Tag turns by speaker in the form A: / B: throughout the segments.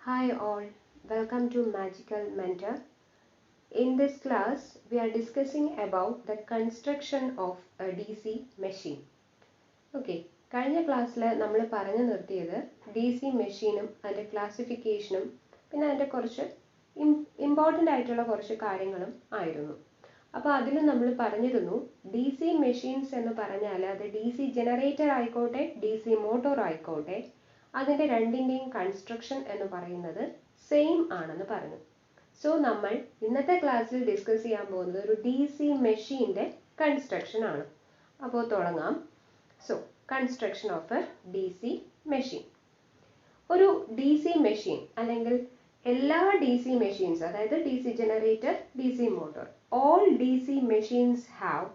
A: Hi all, welcome to Magical Mentor. In this class, we are discussing about the construction of a DC machine. Okay, കഴിഞ്ഞ ക്ലാസ്സിൽ നമ്മൾ പറഞ്ഞു നിർത്തിയത് DC മെഷീനും അതിൻ്റെ ക്ലാസിഫിക്കേഷനും പിന്നെ അതിൻ്റെ കുറച്ച് ഇമ്പോർട്ടൻ്റ് ആയിട്ടുള്ള കുറച്ച് കാര്യങ്ങളും ആയിരുന്നു. അപ്പോൾ അതിൽ നമ്മൾ പറഞ്ഞിരുന്നു DC മെഷീൻസ് എന്ന് പറഞ്ഞാൽ അത് DC ജനറേറ്റർ ആയിക്കോട്ടെ DC മോട്ടോർ ആയിക്കോട്ടെ അതിൻ്റെ രണ്ടിൻ്റെയും കൺസ്ട്രക്ഷൻ എന്ന് പറയുന്നത് സെയിം ആണെന്ന് പറഞ്ഞു. സോ നമ്മൾ ഇന്നത്തെ ക്ലാസ്സിൽ ഡിസ്കസ് ചെയ്യാൻ പോകുന്നത് ഒരു DC മെഷീൻ്റെ കൺസ്ട്രക്ഷൻ ആണ്. അപ്പോൾ തുടങ്ങാം. So construction of A DC machine. ഒരു DC മെഷീൻ അല്ലെങ്കിൽ എല്ലാ DC മെഷീൻസ് അതായത് DC generator DC motor all DC machines have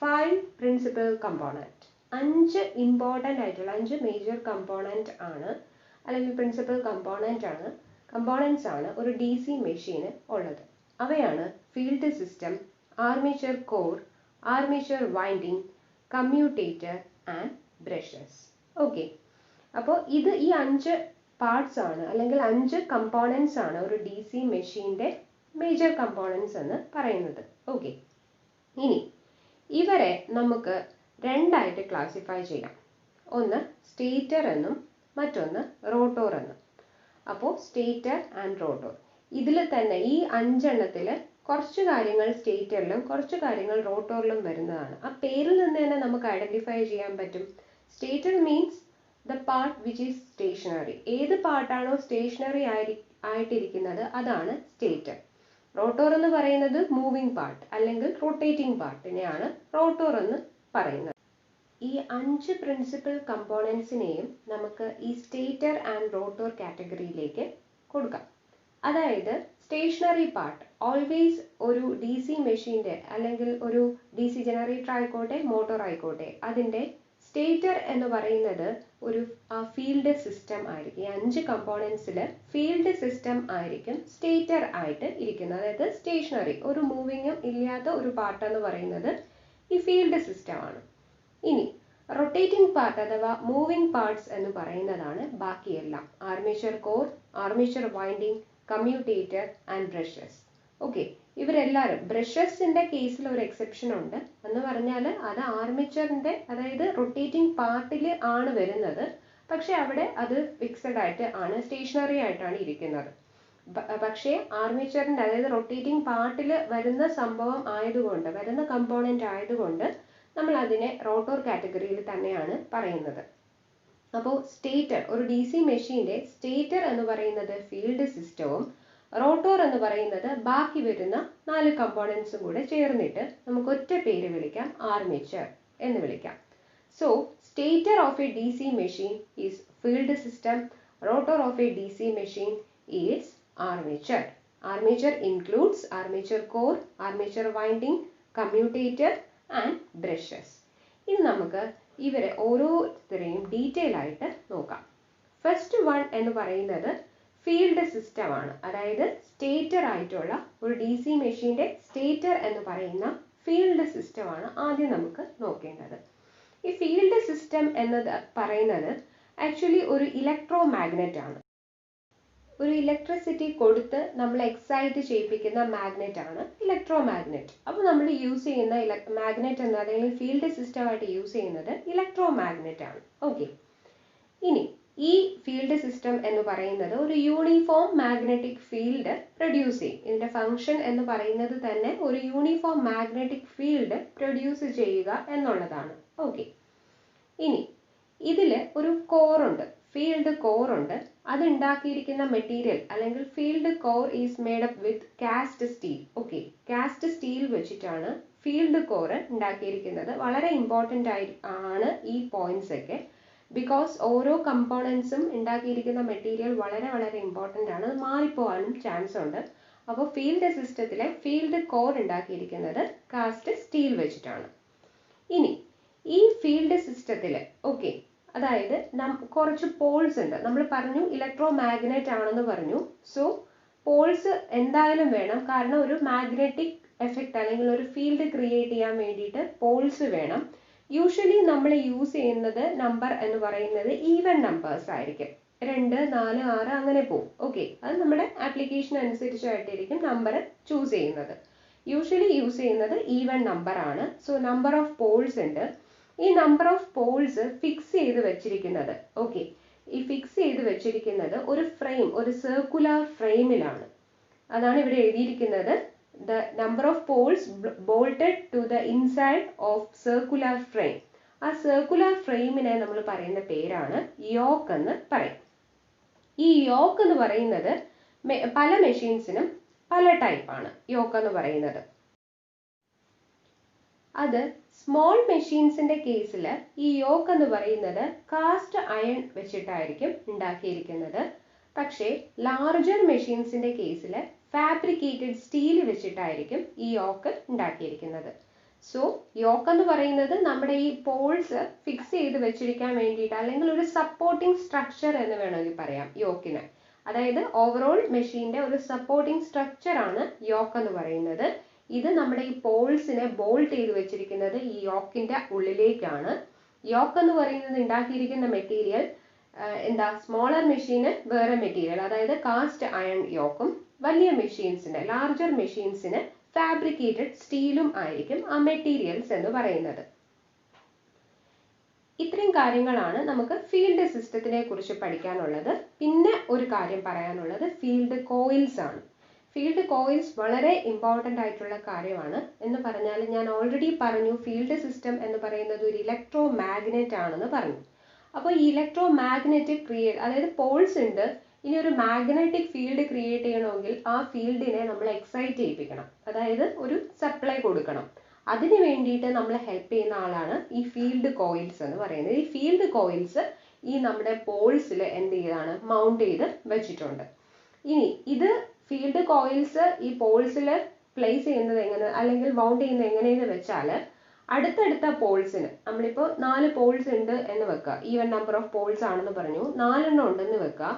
A: 5 principal component. 5 important ആയിട്ടുള്ള 5 മേജർ കമ്പോണൻറ്റ് ആണ് അല്ലെങ്കിൽ പ്രിൻസിപ്പൽ കമ്പോണൻറ്റ്സ് ആണ് ഒരു DC മെഷീന് ഉള്ളത്. അവയാണ് field system, armature core, armature winding, commutator and brushes. Okay, അപ്പോൾ ഈ 5 പാർട്സ് ആണ് അല്ലെങ്കിൽ 5 കമ്പോണൻറ്റ്സ് ആണ് ഒരു DC മെഷീൻ്റെ മേജർ കമ്പോണൻറ്റ്സ് എന്ന് പറയുന്നത്. ഓക്കെ, ഇനി ഇവരെ നമുക്ക് രണ്ടായിട്ട് ക്ലാസിഫൈ ചെയ്യാം. ഒന്ന് സ്റ്റേറ്റർ എന്നും മറ്റൊന്ന് റോട്ടോർ എന്നും. അപ്പോൾ സ്റ്റേറ്റർ ആൻഡ് റോട്ടോർ ഇതിൽ തന്നെ ഈ 5 എണ്ണത്തിൽ കുറച്ച് കാര്യങ്ങൾ സ്റ്റേറ്ററിലും കുറച്ച് കാര്യങ്ങൾ റോട്ടോറിലും വരുന്നതാണ്. ആ പേരിൽ നിന്ന് തന്നെ നമുക്ക് ഐഡന്റിഫൈ ചെയ്യാൻ പറ്റും. Stator means the part which is stationary. ഏത് പാർട്ടാണോ സ്റ്റേഷനറി ആയിട്ടിരിക്കുന്നത് അതാണ് സ്റ്റേറ്റർ. റോട്ടോർ എന്ന് പറയുന്നത് മൂവിങ് പാർട്ട് അല്ലെങ്കിൽ റൊട്ടേറ്റിംഗ് പാർട്ടിനെയാണ് റോട്ടോർ എന്ന് പറയുന്നത്. ഈ 5 പ്രിൻസിപ്പൽ കമ്പോണൻസിനെയും നമുക്ക് ഈ സ്റ്റേറ്റർ ആൻഡ് റോട്ടോർ കാറ്റഗറിയിലേക്ക് കൊടുക്കാം. അതായത് സ്റ്റേഷനറി പാർട്ട് ഓൾവേസ് ഒരു DC മെഷീൻ്റെ അല്ലെങ്കിൽ ഒരു DC ജനറേറ്റർ ആയിക്കോട്ടെ മോട്ടോർ ആയിക്കോട്ടെ അതിൻ്റെ സ്റ്റേറ്റർ എന്ന് പറയുന്നത് ഒരു ഫീൽഡ് സിസ്റ്റം ആയിരിക്കും. ഈ 5 കമ്പോണൻസിൽ ഫീൽഡ് സിസ്റ്റം ആയിരിക്കും സ്റ്റേറ്റർ ആയിട്ട് ഇരിക്കുന്നത്. അതായത് സ്റ്റേഷനറി ഒരു മൂവിങ്ങും ഇല്ലാത്ത ഒരു പാർട്ട് എന്ന് പറയുന്നത് ഈ ഫീൽഡ് സിസ്റ്റം ആണ്. ഇനി റൊട്ടേറ്റിംഗ് പാർട്ട് അഥവാ മൂവിംഗ് പാർട്സ് എന്ന് പറയുന്നതാണ് ബാക്കിയെല്ലാം. Armature core, armature winding, commutator and brushes. Okay, ഇവരെല്ലാവരും ബ്രഷസിന്റെ കേസിൽ ഒരു എക്സെപ്ഷൻ ഉണ്ട് എന്ന് പറഞ്ഞാൽ അത് ആർമേച്ചറിന്റെ അതായത് റൊട്ടേറ്റിംഗ് പാർട്ടിൽ ആണ് വരുന്നത്. പക്ഷെ അവിടെ അത് ഫിക്സഡ് ആയിട്ട് ആണ് സ്റ്റേഷനറി ആയിട്ടാണ് ഇരിക്കുന്നത്. പക്ഷേ ആർമേച്ചറിന്റെ അതായത് റൊട്ടേറ്റിംഗ് പാർട്ടിൽ വരുന്ന സംഭവം ആയതുകൊണ്ട് വരുന്ന കമ്പോണന്റ് ആയതുകൊണ്ട് നമ്മൾ അതിനെ റോട്ടോർ കാറ്റഗറിയിൽ തന്നെയാണ് പറയുന്നത്. അപ്പോൾ സ്റ്റേറ്റർ ഒരു DC മെഷീൻ്റെ സ്റ്റേറ്റർ എന്ന് പറയുന്നത് ഫീൽഡ് സിസ്റ്റവും റോട്ടോർ എന്ന് പറയുന്നത് ബാക്കി വരുന്ന 4 കമ്പോണൻസും കൂടെ ചേർന്നിട്ട് നമുക്ക് ഒറ്റ പേര് വിളിക്കാം, ആർമേച്ചർ എന്ന് വിളിക്കാം. So stator of A DC machine is field system, rotor of A DC machine is armature. Armature includes armature core, armature winding, commutator and brushes. ഇനി നമുക്ക് ഇവരെ ഓരോരുത്തരെയും ഡീറ്റെയിൽ ആയിട്ട് നോക്കാം. ഫസ്റ്റ് വൺ എന്ന് പറയുന്നത് ഫീൽഡ് സിസ്റ്റം ആണ്. അതായത് സ്റ്റേറ്റർ ആയിട്ടുള്ള ഒരു DC മെഷീൻ്റെ സ്റ്റേറ്റർ എന്ന് പറയുന്ന ഫീൽഡ് സിസ്റ്റം ആണ് ആദ്യം നമുക്ക് നോക്കേണ്ടത്. ഈ ഫീൽഡ് സിസ്റ്റം എന്നത് പറയുന്നത് ആക്ച്വലി ഒരു ഇലക്ട്രോ മാഗ്നറ്റ് ആണ്. ഒരു ഇലക്ട്രിസിറ്റി കൊടുത്ത് നമ്മൾ എക്സൈറ്റ് ചെയ്യിപ്പിക്കുന്ന മാഗ്നറ്റ് ആണ് ഇലക്ട്രോ മാഗ്നറ്റ്. അപ്പോൾ നമ്മൾ യൂസ് ചെയ്യുന്ന മാഗ്നറ്റ് എന്ന് അല്ലെങ്കിൽ ഫീൽഡ് സിസ്റ്റമായിട്ട് യൂസ് ചെയ്യുന്നത് ഇലക്ട്രോ മാഗ്നറ്റ് ആണ്. ഓക്കെ, ഇനി ഈ ഫീൽഡ് സിസ്റ്റം എന്ന് പറയുന്നത് ഒരു യൂണിഫോം മാഗ്നറ്റിക് ഫീൽഡ് പ്രൊഡ്യൂസ് ചെയ്യും. ഇതിന്റെ ഫംഗ്ഷൻ എന്ന് പറയുന്നത് തന്നെ ഒരു യൂണിഫോം മാഗ്നറ്റിക് ഫീൽഡ് പ്രൊഡ്യൂസ് ചെയ്യുക എന്നുള്ളതാണ്. ഓക്കെ, ഇനി ഇതിൽ ഒരു കോർ ഉണ്ട്, ഫീൽഡ് കോർ ഉണ്ട്. അത് ഉണ്ടാക്കിയിരിക്കുന്ന മെറ്റീരിയൽ അല്ലെങ്കിൽ field core is made up with cast steel. Okay, cast steel വെച്ചിട്ടാണ് ഫീൽഡ് കോർ ഉണ്ടാക്കിയിരിക്കുന്നത്. വളരെ ഇമ്പോർട്ടൻ്റ് ആണ് ഈ പോയിന്റ്സ് ഒക്കെ. ബിക്കോസ് ഓരോ കമ്പോണൻസും ഉണ്ടാക്കിയിരിക്കുന്ന മെറ്റീരിയൽ വളരെ വളരെ ഇമ്പോർട്ടൻ്റ് ആണ്. അത് മാറിപ്പോവാനും ചാൻസ് ഉണ്ട്. അപ്പോൾ ഫീൽഡ് സിസ്റ്റത്തിലെ ഫീൽഡ് കോർ ഉണ്ടാക്കിയിരിക്കുന്നത് കാസ്റ്റ് സ്റ്റീൽ വെച്ചിട്ടാണ്. ഇനി ഈ ഫീൽഡ് സിസ്റ്റത്തിൽ ഓക്കെ അതായത് കുറച്ച് പോൾസ് ഉണ്ട്. നമ്മൾ പറഞ്ഞു ഇലക്ട്രോ മാഗ്നറ്റ് ആണെന്ന് പറഞ്ഞു. സോ പോൾസ് എന്തായാലും വേണം, കാരണം ഒരു മാഗ്നറ്റിക് എഫക്റ്റ് അല്ലെങ്കിൽ ഒരു ഫീൽഡ് ക്രിയേറ്റ് ചെയ്യാൻ വേണ്ടിയിട്ട് പോൾസ് വേണം. യൂഷ്വലി നമ്മൾ യൂസ് ചെയ്യുന്നത് നമ്പർ എന്ന് പറയുന്നത് ഈവൻ നമ്പേഴ്സ് ആയിരിക്കും. 2, 4, 6 അങ്ങനെ പോകും. ഓക്കെ, അത് നമ്മുടെ ആപ്ലിക്കേഷൻ അനുസരിച്ചായിട്ടിരിക്കും നമ്പർ ചൂസ് ചെയ്യുന്നത്. യൂഷ്വലി യൂസ് ചെയ്യുന്നത് ഈവൻ നമ്പർ ആണ്. സോ നമ്പർ ഓഫ് പോൾസ് ഉണ്ട്. ഈ നമ്പർ ഓഫ് പോൾസ് ഫിക്സ് ചെയ്ത് വെച്ചിരിക്കുന്നത്, ഓക്കെ, ഈ ഫിക്സ് ചെയ്ത് വെച്ചിരിക്കുന്നത് ഒരു ഫ്രെയിം, ഒരു സർക്കുലർ ഫ്രെയിമിലാണ്. അതാണ് ഇവിടെ എഴുതിയിരിക്കുന്നത്. The number of poles bolted to the inside of circular frame. ആ സർക്കുലർ ഫ്രെയിമിനെ നമ്മൾ പറയുന്ന പേരാണ് യോക്ക് എന്ന് പറയും. ഈ യോക്ക് എന്ന് പറയുന്നത് പല മെഷീൻസിനും പല ടൈപ്പാണ് യോക്ക് എന്ന് പറയുന്നത്. അത് സ്മോൾ മെഷീൻസിന്റെ കേസിൽ ഈ യോക്ക് എന്ന് പറയുന്നത് കാസ്റ്റ് അയൺ വെച്ചിട്ടായിരിക്കും ഉണ്ടാക്കിയിരിക്കുന്നത്. പക്ഷേ ലാർജർ മെഷീൻസിന്റെ കേസിൽ ഫാബ്രിക്കേറ്റഡ് സ്റ്റീൽ വെച്ചിട്ടായിരിക്കും ഈ യോക്ക് ഉണ്ടാക്കിയിരിക്കുന്നത്. സോ യോക്ക് എന്ന് പറയുന്നത് നമ്മുടെ ഈ പോൾസ് ഫിക്സ് ചെയ്ത് വെച്ചിരിക്കാൻ വേണ്ടിയിട്ട്, അല്ലെങ്കിൽ ഒരു സപ്പോർട്ടിംഗ് സ്ട്രക്ചർ എന്ന് വേണമെങ്കിൽ പറയാം യോക്കിന്. അതായത് ഓവറോൾ മെഷീന്റെ ഒരു സപ്പോർട്ടിംഗ് സ്ട്രക്ചർ ആണ് യോക്ക് എന്ന് പറയുന്നത്. ഇത് നമ്മുടെ ഈ പോൾസിനെ ബോൾട്ട് ചെയ്ത് വെച്ചിരിക്കുന്നത് ഈ യോക്കിന്റെ ഉള്ളിലേക്കാണ്. യോക്ക് എന്ന് പറയുന്നത് ഉണ്ടാക്കിയിരിക്കുന്ന മെറ്റീരിയൽ എന്താ, സ്മോളർ മെഷീന് വേറെ മെറ്റീരിയൽ, അതായത് കാസ്റ്റ് അയൺ യോക്കും, വലിയ മെഷീൻസിന്, ലാർജർ മെഷീൻസിന് ഫാബ്രിക്കേറ്റഡ് സ്റ്റീലും ആയിരിക്കും ആ മെറ്റീരിയൽസ് എന്ന് പറയുന്നത്. ഇത്രയും കാര്യങ്ങളാണ് നമുക്ക് ഫീൽഡ് സിസ്റ്റത്തിനെ കുറിച്ച് പഠിക്കാനുള്ളത്. പിന്നെ ഒരു കാര്യം പറയാനുള്ളത് ഫീൽഡ് കോയിൽസ് ആണ്. ഫീൽഡ് കോയിൽസ് വളരെ ഇമ്പോർട്ടൻ്റ് ആയിട്ടുള്ള കാര്യമാണ്. എന്ന് പറഞ്ഞാൽ ഞാൻ ഓൾറെഡി പറഞ്ഞു, ഫീൽഡ് സിസ്റ്റം എന്ന് പറയുന്നത് ഒരു ഇലക്ട്രോ മാഗ്നറ്റ് ആണെന്ന് പറഞ്ഞു. അപ്പോൾ ഈ ഇലക്ട്രോ മാഗ്നറ്റിക് അതായത് പോൾസ് ഉണ്ട്, ഇനി ഒരു മാഗ്നറ്റിക് ഫീൽഡ് ക്രിയേറ്റ് ചെയ്യണമെങ്കിൽ ആ ഫീൽഡിനെ നമ്മൾ എക്സൈറ്റ് ചെയ്യിപ്പിക്കണം, അതായത് ഒരു സപ്ലൈ കൊടുക്കണം. അതിന് വേണ്ടിയിട്ട് നമ്മൾ ഹെൽപ്പ് ചെയ്യുന്ന ആളാണ് ഈ ഫീൽഡ് കോയിൽസ് എന്ന് പറയുന്നത്. ഈ ഫീൽഡ് കോയിൽസ് ഈ നമ്മുടെ പോൾസിൽ എന്ത് ചെയ്താണ്, മൗണ്ട് ചെയ്ത് വെച്ചിട്ടുണ്ട്. ഇനി ഇത് ഫീൽഡ് കോയിൽസ് ഈ പോൾസിൽ പ്ലേസ് ചെയ്യുന്നത് എങ്ങനെ, അല്ലെങ്കിൽ മൗണ്ട് ചെയ്യുന്നത് എങ്ങനെയെന്ന് വെച്ചാൽ, അടുത്തടുത്ത പോൾസിന്, നമ്മളിപ്പോൾ 4 പോൾസ് ഉണ്ട് എന്ന് വെക്കുക, ഈവൻ നമ്പർ ഓഫ് പോൾസ് ആണെന്ന് പറഞ്ഞു, 4 എണ്ണം ഉണ്ടെന്ന് വെക്കുക.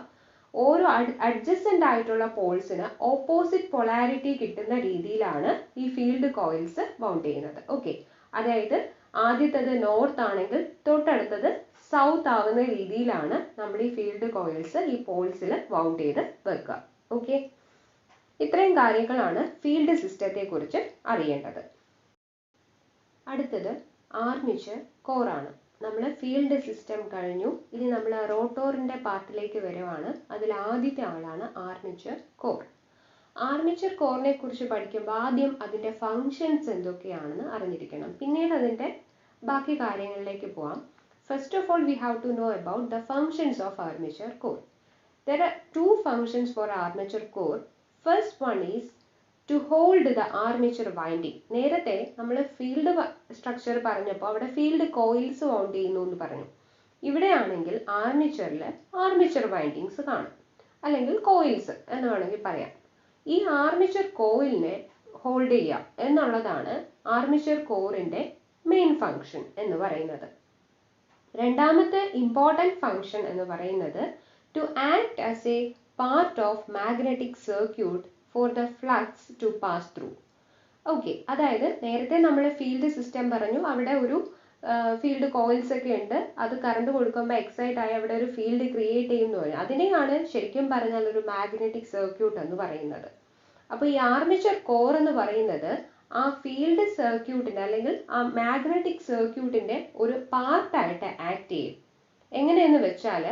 A: ഓരോ അഡ്ജസന്റ് ആയിട്ടുള്ള പോൾസിന് ഓപ്പോസിറ്റ് പൊളാരിറ്റി കിട്ടുന്ന രീതിയിലാണ് ഈ ഫീൽഡ് കോയിൽസ് മൗണ്ട് ചെയ്യുന്നത്. ഓക്കെ, അതായത് ആദ്യത്തേത് നോർത്ത് ആണെങ്കിൽ തൊട്ടടുത്തത് സൗത്ത് ആവുന്ന രീതിയിലാണ് നമ്മൾ ഈ ഫീൽഡ് കോയിൽസ് ഈ പോൾസിൽ മൗണ്ട് ചെയ്ത് വെക്കുക. ഓക്കെ, ഇത്രയും കാര്യങ്ങളാണ് ഫീൽഡ് സിസ്റ്റത്തെ കുറിച്ച് അറിയേണ്ടത്. അടുത്തത് ആർമിച്ചർ കോർ ആണ്. നമ്മൾ ഫീൽഡ് സിസ്റ്റം കഴിഞ്ഞു, ഇനി നമ്മൾ റോട്ടോറിന്റെ പാർട്ടിലേക്ക് വരുവാണ്. അതിൽ ആദ്യത്തെ ആളാണ് ആർമിച്ചർ കോർ. ആർമിച്ചർ കോറിനെ കുറിച്ച് പഠിക്കുമ്പോൾ ആദ്യം അതിന്റെ ഫങ്ഷൻസ് എന്തൊക്കെയാണെന്ന് അറിഞ്ഞിരിക്കണം, പിന്നീട് അതിന്റെ ബാക്കി കാര്യങ്ങളിലേക്ക് പോവാം. First of all, we have to know about the functions of armature core. There are 2 functions for armature core. First one is to hold the armature winding. നേരത്തെ നമ്മൾ ഫീൽഡ് സ്ട്രക്ചർ പറഞ്ഞപ്പോൾ അവിടെ ഫീൽഡ് കോയിൽസ് മൗണ്ട് ചെയ്യുന്നു എന്ന് പറഞ്ഞു. ഇവിടെയാണെങ്കിൽ ആർമേച്ചറിൽ armature windings കാണും, അല്ലെങ്കിൽ കോയിൽസ് എന്ന് വേണമെങ്കിൽ പറയാം. ഈ ആർമേച്ചർ കോയിലിനെ ഹോൾഡ് ചെയ്യുക എന്നുള്ളതാണ് ആർമേച്ചർ കോറിന്റെ മെയിൻ ഫങ്ഷൻ എന്ന് പറയുന്നത്. രണ്ടാമത്തെ ഇമ്പോർട്ടൻറ്റ് ഫങ്ഷൻ എന്ന് പറയുന്നത് to act as a part of magnetic circuit for the flux to pass through. Okay, അതായത് നേരത്തെ നമ്മൾ ഫീൽഡ് സിസ്റ്റം പറഞ്ഞു, അവിടെ ഒരു ഫീൽഡ് കോയിൽസ് ഒക്കെ ഉണ്ട്, അത് കറണ്ട് കൊടുക്കുമ്പോൾ എക്സൈറ്റ് ആയി അവിടെ ഒരു ഫീൽഡ് ക്രിയേറ്റ് ചെയ്യുന്നു. അതിനെയാണ് ശരിക്കും പറഞ്ഞാൽ ഒരു മാഗ്നറ്റിക് സർക്യൂട്ട് എന്ന് പറയുന്നത്. അപ്പോൾ ഈ ആർമേച്ചർ കോർ എന്ന് പറയുന്നത് ആ ഫീൽഡ് സർക്യൂട്ടിന്റെ അല്ലെങ്കിൽ ആ മാഗ്നറ്റിക് സർക്യൂട്ടിന്റെ ഒരു പാർട്ടായിട്ട് ആക്ട് ചെയ്യും. എങ്ങനെയെന്ന് വെച്ചാൽ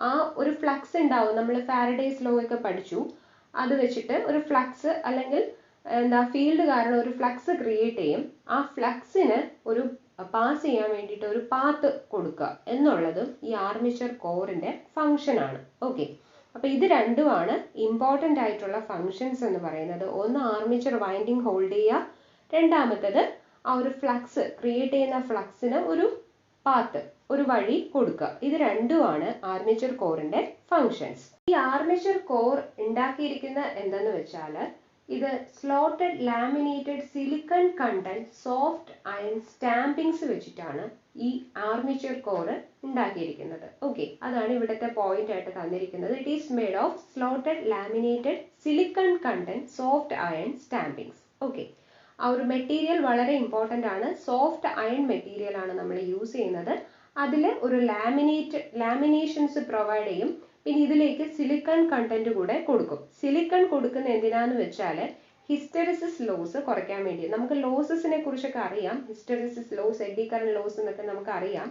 A: ആ ഒരു ഫ്ലക്സ് ഉണ്ടാവും, നമ്മൾ ഫാരഡേസ് ലോ ഒക്കെ പഠിച്ചു, അത് വെച്ചിട്ട് ഒരു ഫ്ലക്സ് അല്ലെങ്കിൽ എന്താ ഫീൽഡ് കാരണം ഒരു ഫ്ലക്സ് ക്രിയേറ്റ് ചെയ്യും. ആ ഫ്ലക്സിന് ഒരു പാസ് ചെയ്യാൻ വേണ്ടിയിട്ട് ഒരു പാത്ത് കൊടുക്കുക എന്നുള്ളത് ഈ ആർമേച്ചർ കോറിന്റെ ഫങ്ഷൻ ആണ്. ഓക്കെ, അപ്പൊ ഇത് രണ്ടുമാണ് ഇമ്പോർട്ടൻ്റ് ആയിട്ടുള്ള ഫങ്ഷൻസ് എന്ന് പറയുന്നത്. ഒന്ന് ആർമേച്ചർ വൈൻഡിങ് ഹോൾഡ് ചെയ്യുക, രണ്ടാമത്തത് ആ ഒരു ഫ്ലക്സ് ക്രിയേറ്റ് ചെയ്യുന്ന ഫ്ലക്സിന് ഒരു പാത്ത്, ഒരു വഴി കൊടുക്കുക. ഇത് രണ്ടുമാണ് ആർമേച്ചർ കോറിന്റെ ഫങ്ഷൻസ്. ഈ ആർമേച്ചർ കോർ ഉണ്ടാക്കിയിരിക്കുന്ന എന്തെന്ന് വെച്ചാൽ, ഇത് slotted laminated silicon content soft iron stampings വെച്ചിട്ടാണ് ഈ ആർമേച്ചർ കോർ ഉണ്ടാക്കിയിരിക്കുന്നത്. ഓക്കെ, അതാണ് ഇവിടുത്തെ പോയിന്റ് ആയിട്ട് തന്നിരിക്കുന്നത്. It is made of slotted laminated silicon content soft iron stampings. Okay, ആ ഒരു മെറ്റീരിയൽ വളരെ ഇമ്പോർട്ടൻ്റ് ആണ്. സോഫ്റ്റ് അയൺ മെറ്റീരിയൽ ആണ് നമ്മൾ യൂസ് ചെയ്യുന്നത്. അതിൽ ഒരു ലാമിനേഷൻസ് പ്രൊവൈഡ് ചെയ്യും. പിന്നെ ഇതിലേക്ക് സിലിക്കൺ കണ്ടന്റ് കൂടെ കൊടുക്കും. സിലിക്കൺ കൊടുക്കുന്ന എന്തിനാന്ന് വെച്ചാൽ ഹിസ്റ്ററിസിസ് ലോസ് കുറയ്ക്കാൻ വേണ്ടി. നമുക്ക് ലോസസിനെ കുറിച്ചൊക്കെ അറിയാം, hysteresis loss, eddy current loss എന്നൊക്കെ നമുക്ക് അറിയാം.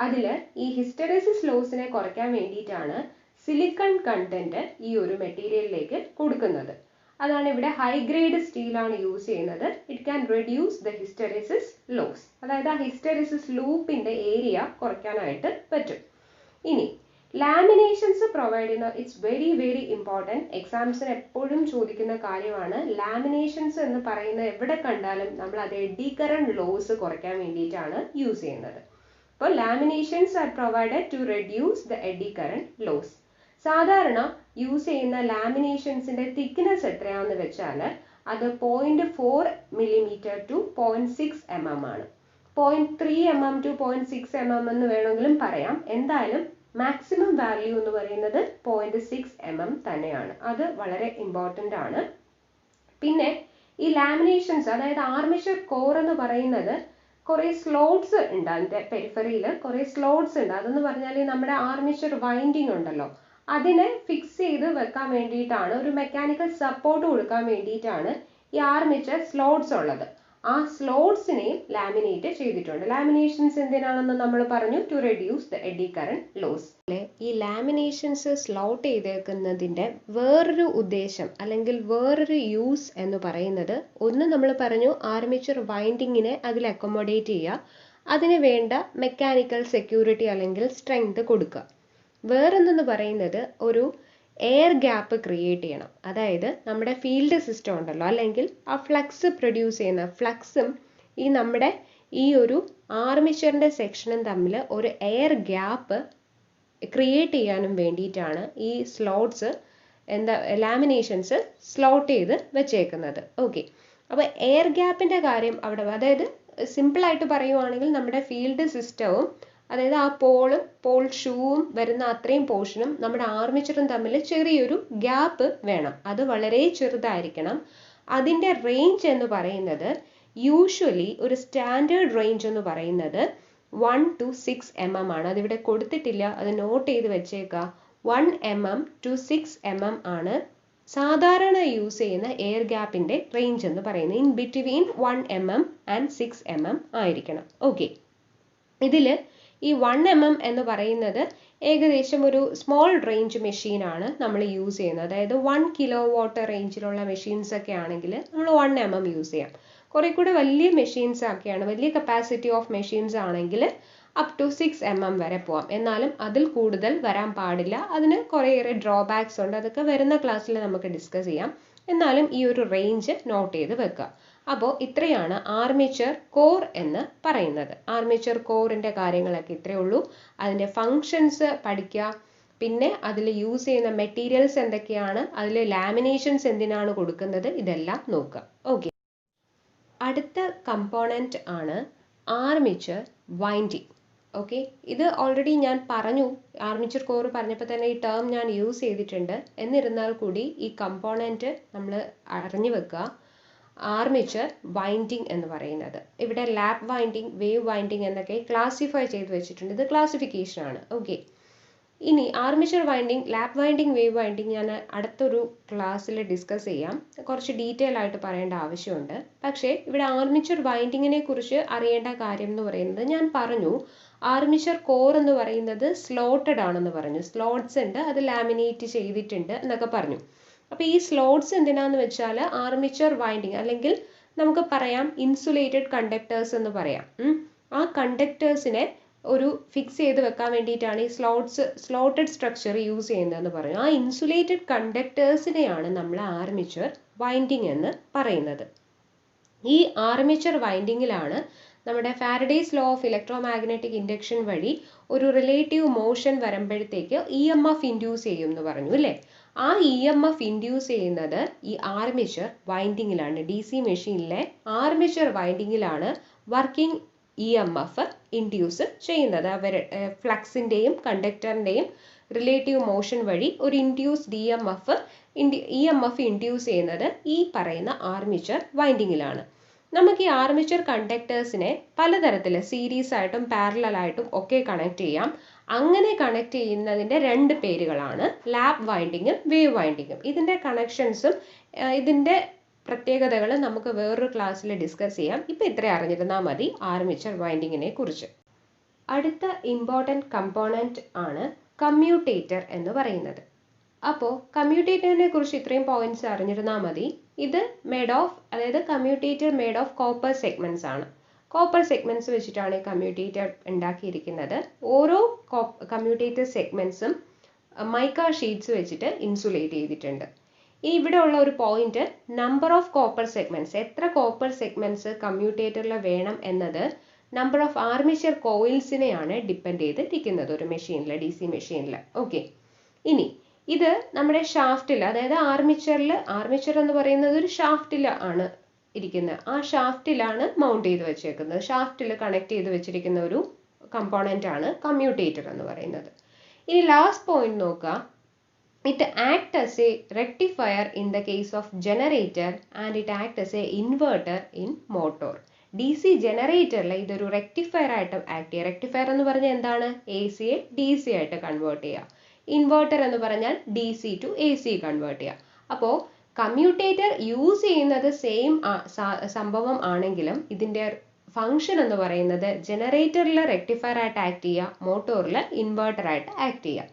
A: അതിൽ ഈ ഹിസ്റ്ററിസിസ് ലോസിനെ കുറയ്ക്കാൻ വേണ്ടിയിട്ടാണ് സിലിക്കൺ കണ്ടന്റ് ഈ ഒരു മെറ്റീരിയലിലേക്ക് കൊടുക്കുന്നത്. അതാണ് ഇവിടെ ഹൈ ഗ്രേഡ് സ്റ്റീലാണ് യൂസ് ചെയ്യുന്നത്. It can reduce the hysteresis loss. അതായത് ആ ഹിസ്റ്ററിസിസ് ലൂപ്പിന്റെ ഏരിയ കുറയ്ക്കാനായിട്ട് പറ്റും. ഇനി ലാമിനേഷൻസ് പ്രൊവൈഡ് ചെയ്യുന്ന ഇറ്റ്സ് വെരി വെരി ഇമ്പോർട്ടൻറ്റ്. എക്സാംസിന് എപ്പോഴും ചോദിക്കുന്ന കാര്യമാണ്. ലാമിനേഷൻസ് എന്ന് പറയുന്നത് എവിടെ കണ്ടാലും നമ്മൾ അത് എഡി കറന്റ് ലോസ് കുറയ്ക്കാൻ വേണ്ടിയിട്ടാണ് യൂസ് ചെയ്യുന്നത്. അപ്പോൾ laminations are provided to reduce the eddy current loss. സാധാരണ യൂസ് ചെയ്യുന്ന ലാമിനേഷൻസിന്റെ തിക്നെസ് എത്രയാണെന്ന് വെച്ചാൽ അത് 0.4 mm ടു 0.6 mm ആണ്. 0.3 mm ടു 0.6 mm എന്ന് വേണമെങ്കിലും പറയാം. എന്തായാലും മാക്സിമം വാല്യൂ എന്ന് പറയുന്നത് 0.6 mm തന്നെയാണ്. അത് വളരെ ഇമ്പോർട്ടൻ്റ് ആണ്. പിന്നെ ഈ ലാമിനേഷൻസ്, അതായത് ആർമേച്ചർ കോർ എന്ന് പറയുന്നത് കുറെ സ്ലോട്ട്സ് ഉണ്ട്. അതിന്റെ പെരിഫറിയിൽ കുറെ സ്ലോട്ട്സ് ഉണ്ട്. അതെന്ന് പറഞ്ഞാൽ നമ്മുടെ ആർമേച്ചർ വൈൻഡിങ് ഉണ്ടല്ലോ, അതിനെ ഫിക്സ് ചെയ്ത് വെക്കാൻ വേണ്ടിയിട്ടാണ്, ഒരു മെക്കാനിക്കൽ സപ്പോർട്ട് കൊടുക്കാൻ വേണ്ടിയിട്ടാണ് ഈ ആർമേച്ചർ സ്ലോട്ട്സ് ഉള്ളത്. ആ സ്ലോട്ട്സിനെയും ലാമിനേറ്റ് ചെയ്തിട്ടുണ്ട്. ലാമിനേഷൻസ് എന്തിനാണെന്ന് നമ്മൾ പറഞ്ഞു, to reduce the eddy current loss. ഈ ലാമിനേഷൻസ് സ്ലോട്ട് ചെയ്തേക്കുന്നതിന്റെ വേറൊരു ഉദ്ദേശം അല്ലെങ്കിൽ വേറൊരു യൂസ് എന്ന് പറയുന്നത്, ഒന്ന് നമ്മൾ പറഞ്ഞു ആർമേച്ചർ വൈൻഡിങ്ങിനെ അതിൽ അക്കോമഡേറ്റ് ചെയ്യുക, അതിന് വേണ്ട മെക്കാനിക്കൽ സെക്യൂരിറ്റി അല്ലെങ്കിൽ സ്ട്രെങ്ത് കൊടുക്കുക. വേറൊന്നെന്ന് പറയുന്നത് ഒരു എയർ ഗ്യാപ്പ് ക്രിയേറ്റ് ചെയ്യണം. അതായത് നമ്മുടെ ഫീൽഡ് സിസ്റ്റം ഉണ്ടല്ലോ, അല്ലെങ്കിൽ ആ ഫ്ലക്സ് പ്രൊഡ്യൂസ് ചെയ്യുന്ന ഫ്ലക്സും ഈ നമ്മുടെ ഈ ഒരു ആർമേച്ചറിന്റെ സെക്ഷനും തമ്മിൽ ഒരു എയർ ഗ്യാപ്പ് ക്രിയേറ്റ് ചെയ്യാനും വേണ്ടിയിട്ടാണ് ഈ സ്ലോട്ട്സ് ലാമിനേഷൻസ് സ്ലോട്ട് ചെയ്ത് വെച്ചേക്കുന്നത്. ഓക്കെ, അപ്പോൾ എയർ ഗ്യാപ്പിന്റെ കാര്യം അവിടെ, അതായത് സിമ്പിളായിട്ട് പറയുവാണെങ്കിൽ നമ്മുടെ ഫീൽഡ് സിസ്റ്റവും അതായത് ആ പോൾ ഷൂവും വരുന്ന അത്രയും പോർഷനും നമ്മുടെ ആർമേച്ചറും തമ്മിൽ ചെറിയൊരു ഗ്യാപ്പ് വേണം. അത് വളരെ ചെറുതായിരിക്കണം. അതിൻ്റെ റേഞ്ച് എന്ന് പറയുന്നത് യൂഷ്വലി ഒരു സ്റ്റാൻഡേർഡ് റേഞ്ച് എന്ന് പറയുന്നത് 1 to 6 mm ആണ്. അതിവിടെ കൊടുത്തിട്ടില്ല, അത് നോട്ട് ചെയ്ത് വെച്ചേക്കുക. 1 mm to 6 mm ആണ് സാധാരണ യൂസ് ചെയ്യുന്ന എയർ ഗ്യാപ്പിന്റെ റേഞ്ച് എന്ന് പറയുന്നത്. In between 1 mm and 6 mm ആയിരിക്കണം. ഓക്കെ, ഇതിൽ ഈ 1 mm എന്ന് പറയുന്നത് ഏകദേശം ഒരു സ്മോൾ റേഞ്ച് മെഷീനാണ് നമ്മൾ യൂസ് ചെയ്യുന്നത്. അതായത് 1 kW റേഞ്ചിലുള്ള മെഷീൻസ് ഒക്കെ ആണെങ്കിൽ നമ്മൾ 1 mm യൂസ് ചെയ്യാം. കുറെ കൂടെ വലിയ മെഷീൻസ് ഒക്കെയാണ്, വലിയ കപ്പാസിറ്റി ഓഫ് മെഷീൻസ് ആണെങ്കിൽ അപ് ടു 6 mm വരെ പോവാം. എന്നാലും അതിൽ കൂടുതൽ വരാൻ പാടില്ല. അതിന് കുറേയേറെ ഡ്രോബാക്സ് ഉണ്ട്. അതൊക്കെ വരുന്ന ക്ലാസ്സിൽ നമുക്ക് ഡിസ്കസ് ചെയ്യാം. എന്നാലും ഈ ഒരു റേഞ്ച് നോട്ട് ചെയ്ത് വെക്കുക. അപ്പോൾ ഇത്രയാണ് ആർമേച്ചർ കോർ എന്ന് പറയുന്നത്. ആർമേച്ചർ കോറിന്റെ കാര്യങ്ങളൊക്കെ ഇത്രയേ ഉള്ളൂ. അതിന്റെ ഫങ്ഷൻസ് പഠിക്കുക, പിന്നെ അതിൽ യൂസ് ചെയ്യുന്ന മെറ്റീരിയൽസ് എന്തൊക്കെയാണ്, അതിൽ ലാമിനേഷൻസ് എന്തിനാണ് കൊടുക്കുന്നത്, ഇതെല്ലാം നോക്കുക. ഓക്കെ, അടുത്ത കമ്പോണന്റ് ആണ് ആർമേച്ചർ വൈൻഡിങ്. ഓക്കെ, ഇത് ഓൾറെഡി ഞാൻ പറഞ്ഞു, ആർമേച്ചർ കോർ പറഞ്ഞപ്പോൾ തന്നെ ഈ ടേം ഞാൻ യൂസ് ചെയ്തിട്ടുണ്ട്. എന്നിരുന്നാൽ കൂടി ഈ കമ്പോണന്റ് നമ്മൾ അറിഞ്ഞു വെക്കുക. ആർമേച്ചർ വൈൻഡിങ് എന്ന് പറയുന്നത് ഇവിടെ ലാപ്പ് വൈൻഡിങ്, വേവ് വൈൻഡിങ് എന്നൊക്കെ ക്ലാസിഫൈ ചെയ്ത് വെച്ചിട്ടുണ്ട്. ഇത് ക്ലാസിഫിക്കേഷൻ ആണ്. ഓക്കെ, ഇനി armature winding, lap winding, wave winding ഞാൻ അടുത്തൊരു ക്ലാസ്സിൽ ഡിസ്കസ് ചെയ്യാം. കുറച്ച് ഡീറ്റെയിൽ ആയിട്ട് പറയേണ്ട ആവശ്യമുണ്ട്. പക്ഷേ ഇവിടെ ആർമേച്ചർ വൈൻഡിങ്ങിനെ കുറിച്ച് അറിയേണ്ട കാര്യം എന്ന് പറയുന്നത്, ഞാൻ പറഞ്ഞു ആർമേച്ചർ കോർ എന്ന് പറയുന്നത് സ്ലോട്ടഡ് ആണെന്ന് പറഞ്ഞു. സ്ലോട്ട്സ് ഉണ്ട്, അത് ലാമിനേറ്റ് ചെയ്തിട്ടുണ്ട് എന്നൊക്കെ പറഞ്ഞു. അപ്പോൾ ഈ സ്ലോട്ട്സ് എന്തിനാന്ന് വെച്ചാൽ ആർമേച്ചർ വൈൻഡിങ്, അല്ലെങ്കിൽ നമുക്ക് പറയാം ഇൻസുലേറ്റഡ് കണ്ടക്ടേഴ്സ് എന്ന് പറയാം. ആ കണ്ടക്ടേഴ്സിനെ ഒരു ഫിക്സ് ചെയ്ത് വെക്കാൻ വേണ്ടിയിട്ടാണ് ഈ സ്ലോട്ടഡ് സ്ട്രക്ചർ യൂസ് ചെയ്യുന്നതെന്ന് പറഞ്ഞു. ആ ഇൻസുലേറ്റഡ് കണ്ടക്ടേഴ്സിനെയാണ് നമ്മൾ ആർമേച്ചർ വൈൻഡിങ് എന്ന് പറയുന്നത്. ഈ ആർമേച്ചർ വൈൻഡിങ്ങിലാണ് നമ്മുടെ Faraday's law of electro magnetic induction വഴി ഒരു റിലേറ്റീവ് മോഷൻ വരുമ്പോഴത്തേക്ക് EMF ഇൻഡ്യൂസ് ചെയ്യും എന്ന് പറഞ്ഞു അല്ലേ. ആ EMF ഇൻഡ്യൂസ് ചെയ്യുന്നത് ഈ ആർമേച്ചർ വൈൻഡിങ്ങിലാണ്. DC മെഷീനിലെ ആർമേച്ചർ വൈൻഡിങ്ങിലാണ് വർക്കിംഗ് EMF ഇൻഡ്യൂസ് ചെയ്യുന്നത്. അവർ ഫ്ലക്സിൻ്റെയും കണ്ടക്ടറിൻ്റെയും റിലേറ്റീവ് മോഷൻ വഴി ഒരു ഇൻഡ്യൂസ്ഡ് EMF ഇൻഡ്യൂസ് ചെയ്യുന്നത് ഈ പറയുന്ന ആർമേച്ചർ വൈൻഡിങ്ങിലാണ്. നമുക്ക് ഈ ആർമേച്ചർ കണ്ടക്ടേഴ്സിനെ പലതരത്തിൽ സീരീസ് ആയിട്ടും പാരലൽ ആയിട്ടും ഒക്കെ കണക്ട് ചെയ്യാം. അങ്ങനെ കണക്ട് ചെയ്യുന്നതിൻ്റെ രണ്ട് പേരുകളാണ് ലാപ്പ് വൈൻഡിങ്ങും വേവ് വൈൻഡിങ്ങും. ഇതിൻ്റെ കണക്ഷൻസും ഇതിൻ്റെ പ്രത്യേകതകൾ നമുക്ക് വേറൊരു ക്ലാസ്സിൽ ഡിസ്കസ് ചെയ്യാം. ഇപ്പം ഇത്രയും അറിഞ്ഞിരുന്നാൽ മതി ആർമേച്ചർ വൈൻഡിങ്ങിനെ കുറിച്ച്. അടുത്ത ഇമ്പോർട്ടൻറ്റ് കമ്പോണൻറ്റ് ആണ് കമ്മ്യൂട്ടേറ്റർ എന്ന് പറയുന്നത്. അപ്പോൾ കമ്മ്യൂട്ടേറ്ററിനെ കുറിച്ച് ഇത്രയും പോയിന്റ്സ് അറിഞ്ഞിരുന്നാൽ മതി. ഇത് അതായത് commutator made of copper segments ആണ്. കോപ്പർ സെഗ്മെന്റ്സ് വെച്ചിട്ടാണ് ഈ കമ്മ്യൂട്ടേറ്റർ ഉണ്ടാക്കിയിരിക്കുന്നത്. ഓരോ കമ്മ്യൂട്ടേറ്റർ സെഗ്മെന്റ്സും മൈക്ക ഷീറ്റ്സ് വെച്ചിട്ട് ഇൻസുലേറ്റ് ചെയ്തിട്ടുണ്ട്. ഈ ഇവിടെ ഉള്ള ഒരു point number of copper segments, എത്ര കോപ്പർ സെഗ്മെന്റ്സ് കമ്മ്യൂട്ടേറ്ററിൽ വേണം എന്നത് നമ്പർ ഓഫ് ആർമേച്ചർ കോയിൽസിനെയാണ് ഡിപ്പെൻഡ് ചെയ്തിരിക്കുന്നത് ഒരു മെഷീനിൽ, DC മെഷീനിൽ. ഓക്കെ, ഇനി ഇത് നമ്മുടെ ഷാഫ്റ്റിൽ, അതായത് ആർമേച്ചർ എന്ന് പറയുന്നത് ഒരു ഷാഫ്റ്റിൽ ആണ് ഇരിക്കുന്നത്. ആ ഷാഫ്റ്റിലാണ് മൗണ്ട് ചെയ്ത് വെച്ചേക്കുന്നത്. ഷാഫ്റ്റിൽ കണക്ട് ചെയ്ത് വെച്ചിരിക്കുന്ന ഒരു കമ്പോണന്റ് ആണ് കമ്മ്യൂട്ടേറ്റർ എന്ന് പറയുന്നത്. ഇനി ലാസ്റ്റ് പോയിന്റ് നോക്കുക. It acts as a rectifier in the case of generator and it acts as a inverter in motor. DC ജനറേറ്ററിൽ ഇതൊരു റെക്ടിഫയർ ആയിട്ട് ആക്ട് ചെയ്യുക. റെക്ടിഫയർ എന്ന് പറഞ്ഞാൽ എന്താണ്? AC യെ DC ആയിട്ട് കൺവേർട്ട് ചെയ്യുക. ഇൻവേർട്ടർ എന്ന് പറഞ്ഞാൽ DC to AC കൺവേർട്ട് ചെയ്യുക. അപ്പോൾ കമ്മ്യൂട്ടേറ്റർ യൂസ് ചെയ്യുന്നത് സെയിം സംഭവം ആണെങ്കിലും ഇതിൻ്റെ ഫങ്ഷൻ എന്ന് പറയുന്നത് ജനറേറ്ററിൽ റെക്ടിഫയർ ആയിട്ട് ആക്ട് ചെയ്യുക, മോട്ടോറിൽ ഇൻവേർട്ടർ ആയിട്ട് ആക്ട് ചെയ്യുക.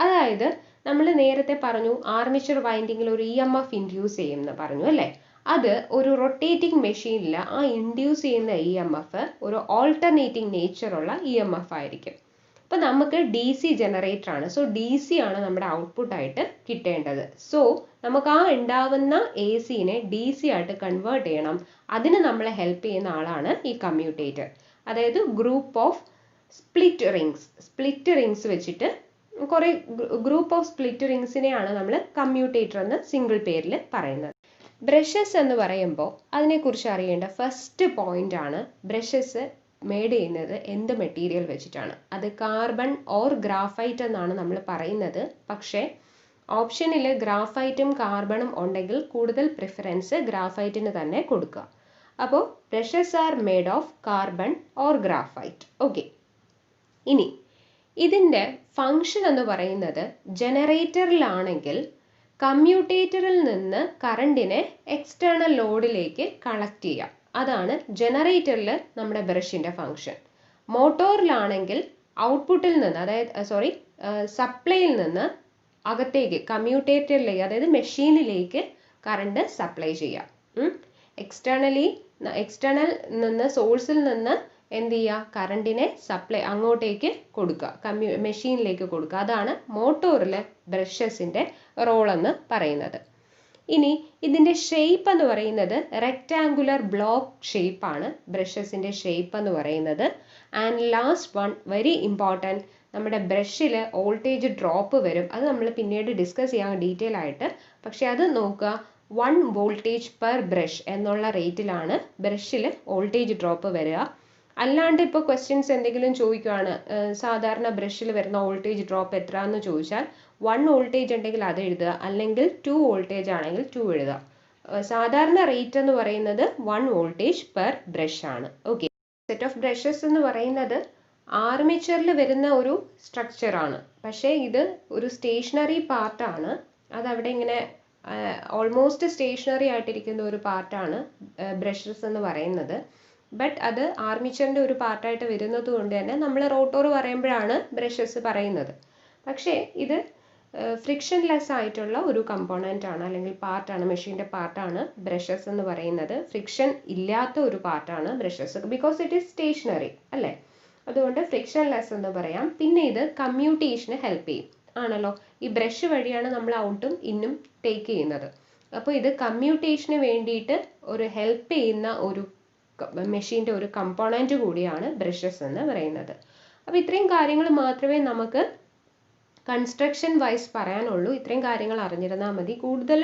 A: അതായത് നമ്മൾ നേരത്തെ പറഞ്ഞു ആർമേച്ചർ വൈൻഡിങ്ങിൽ ഒരു EMF ഇൻഡ്യൂസ് ചെയ്യുമെന്ന് പറഞ്ഞു അല്ലേ? അത് ഒരു റൊട്ടേറ്റിംഗ് മെഷീനിൽ ആ ഇൻഡ്യൂസ് ചെയ്യുന്ന EMF ഒരു ഓൾട്ടർനേറ്റിംഗ് നേച്ചറുള്ള EMF ആയിരിക്കും. അപ്പം നമുക്ക് DC ജനറേറ്റർ ആണ്. സോ DC ആണ് നമ്മുടെ ഔട്ട്പുട്ട് ആയിട്ട് കിട്ടേണ്ടത്. സോ നമുക്ക് ആ ഉണ്ടാവുന്ന AC-നെ DC ആയിട്ട് കൺവേർട്ട് ചെയ്യണം. അതിന് നമ്മളെ ഹെൽപ്പ് ചെയ്യുന്ന ആളാണ് ഈ കമ്മ്യൂട്ടേറ്റർ. അതായത് ഗ്രൂപ്പ് ഓഫ് സ്പ്ലിറ്റ് റിങ്സ് വെച്ചിട്ട് കുറെ ഗ്രൂപ്പ് ഓഫ് സ്പ്ലിറ്റ് റിങ്സിനെയാണ് നമ്മൾ കമ്മ്യൂട്ടേറ്റർ എന്ന് സിംഗിൾ പേരിൽ പറയുന്നത്. ബ്രഷസ് എന്ന് പറയുമ്പോൾ അതിനെക്കുറിച്ച് അറിയേണ്ട ഫസ്റ്റ് പോയിന്റ് ആണ് ബ്രഷസ് മെയ്ഡ് ചെയ്യുന്നത് എന്ത് മെറ്റീരിയൽ വെച്ചിട്ടാണ്. അത് കാർബൺ ഓർ ഗ്രാഫൈറ്റ് എന്നാണ് നമ്മൾ പറയുന്നത്. പക്ഷേ ഓപ്ഷനിൽ ഗ്രാഫൈറ്റും കാർബണും ഉണ്ടെങ്കിൽ കൂടുതൽ പ്രിഫറൻസ് ഗ്രാഫൈറ്റിന് തന്നെ കൊടുക്കുക. അപ്പോൾ brushes are made of carbon or graphite. Okay, ഇനി ഇതിൻ്റെ ഫങ്ഷൻ എന്ന് പറയുന്നത് ജനറേറ്ററിലാണെങ്കിൽ കമ്മ്യൂട്ടേറ്ററിൽ നിന്ന് കറണ്ടിനെ എക്സ്റ്റേണൽ ലോഡിലേക്ക് കളക്ട് ചെയ്യാം. അതാണ് ജനറേറ്ററിൽ നമ്മുടെ ബ്രഷിൻ്റെ ഫങ്ഷൻ. മോട്ടോറിലാണെങ്കിൽ ഔട്ട്പുട്ടിൽ നിന്ന്, അതായത് സപ്ലൈയിൽ നിന്ന് അകത്തേക്ക് കമ്മ്യൂട്ടേറ്ററിലേക്ക്, അതായത് മെഷീനിലേക്ക് കറണ്ട് സപ്ലൈ ചെയ്യാം. എക്സ്റ്റേണൽ നിന്ന് സോഴ്സിൽ നിന്ന് എന്ത് ചെയ്യുക? കറണ്ടിനെ സപ്ലൈ അങ്ങോട്ടേക്ക് കൊടുക്കുക, മെഷീനിലേക്ക് കൊടുക്കുക. അതാണ് മോട്ടോറിലെ ബ്രഷസിൻ്റെ റോൾ എന്ന് പറയുന്നത്. ഇനി ഇതിൻ്റെ ഷേപ്പ് എന്ന് പറയുന്നത് റെക്റ്റാങ്കുലർ ബ്ലോക്ക് ഷേപ്പാണ് ബ്രഷസിൻ്റെ ഷേപ്പ് എന്ന് പറയുന്നത്. And last one very important, നമ്മുടെ ബ്രഷിൽ വോൾട്ടേജ് ഡ്രോപ്പ് വരും. അത് നമ്മൾ പിന്നീട് ഡിസ്കസ് ചെയ്യാൻ ഡീറ്റെയിൽ ആയിട്ട്. പക്ഷെ അത് നോക്കുക, 1 വോൾട്ടേജ് പെർ ബ്രഷ് എന്നുള്ള റേറ്റിലാണ് ബ്രഷിൽ വോൾട്ടേജ് ഡ്രോപ്പ് വരിക. അല്ലാണ്ട് ഇപ്പോൾ ക്വസ്റ്റ്യൻസ് എന്തെങ്കിലും ചോദിക്കുകയാണ്, സാധാരണ ബ്രഷിൽ വരുന്ന വോൾട്ടേജ് ഡ്രോപ്പ് എത്ര എന്ന് ചോദിച്ചാൽ 1 വോൾട്ടേജ് ഉണ്ടെങ്കിൽ അത് എഴുതുക, അല്ലെങ്കിൽ 2 വോൾട്ടേജ് ആണെങ്കിൽ 2 എഴുതുക. സാധാരണ റേറ്റ് എന്ന് പറയുന്നത് 1 വോൾട്ടേജ് പെർ ബ്രഷ് ആണ്. ഓക്കെ, സെറ്റ് ഓഫ് ബ്രഷസ് എന്ന് പറയുന്നത് ആർമേച്ചറിൽ വരുന്ന ഒരു സ്ട്രക്ചറാണ്. പക്ഷേ ഇത് ഒരു സ്റ്റേഷനറി പാർട്ടാണ്. അതവിടെ ഇങ്ങനെ ഓൾമോസ്റ്റ് സ്റ്റേഷനറി ആയിട്ടിരിക്കുന്ന ഒരു പാർട്ടാണ് ബ്രഷസ് എന്ന് പറയുന്നത്. ബട്ട് അത് ആർമേച്ചറിൻ്റെ ഒരു പാർട്ടായിട്ട് വരുന്നത് കൊണ്ട് തന്നെ നമ്മൾ റോട്ടോർ പറയുമ്പോഴാണ് ബ്രഷസ് പറയുന്നത്. പക്ഷേ ഇത് ഫ്രിക്ഷൻലെസ് ആയിട്ടുള്ള ഒരു കമ്പോണൻ്റ് ആണ്, അല്ലെങ്കിൽ പാർട്ടാണ്, മെഷീൻ്റെ പാർട്ടാണ് ബ്രഷസ് എന്ന് പറയുന്നത്. ഫ്രിക്ഷൻ ഇല്ലാത്ത ഒരു പാർട്ടാണ് brushes, because it is stationary അല്ലേ? അതുകൊണ്ട് ഫ്രിക്ഷൻലെസ് എന്ന് പറയാം. പിന്നെ ഇത് കമ്മ്യൂട്ടേഷന് ഹെൽപ്പ് ചെയ്യും ആണല്ലോ. ഈ ബ്രഷ് വഴിയാണ് നമ്മൾ ഔട്ടും ഇന്നും ടേക്ക് ചെയ്യുന്നത്. അപ്പോൾ ഇത് കമ്മ്യൂട്ടേഷന് വേണ്ടിയിട്ട് ഒരു ഹെൽപ്പ് ചെയ്യുന്ന ഒരു മെഷീൻ്റെ ഒരു കമ്പോണൻറ്റ് കൂടിയാണ് ബ്രഷസ് എന്ന് പറയുന്നത്. അപ്പോൾ ഇത്രയും കാര്യങ്ങൾ മാത്രമേ നമുക്ക് കൺസ്ട്രക്ഷൻ വൈസ് പറയാനുള്ളൂ. ഇത്രയും കാര്യങ്ങൾ അറിഞ്ഞിരുന്നാൽ മതി, കൂടുതൽ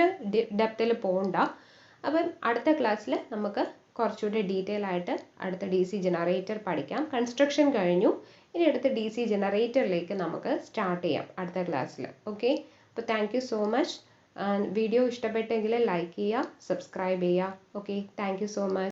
A: ഡെപ്തിൽ പോകണ്ട. അപ്പം അടുത്ത ക്ലാസ്സിൽ നമുക്ക് കുറച്ചുകൂടി ഡീറ്റെയിൽ ആയിട്ട് അടുത്ത DC ജനറേറ്റർ പഠിക്കാം. കൺസ്ട്രക്ഷൻ കഴിഞ്ഞു, ഇനി അടുത്ത DC ജനറേറ്ററിലേക്ക് നമുക്ക് സ്റ്റാർട്ട് ചെയ്യാം അടുത്ത ക്ലാസ്സിൽ. ഓക്കെ, അപ്പോൾ thank you so much. Video ഇഷ്ടപ്പെട്ടെങ്കിൽ ലൈക്ക് ചെയ്യുക, സബ്സ്ക്രൈബ് ചെയ്യുക. Okay, thank you so much.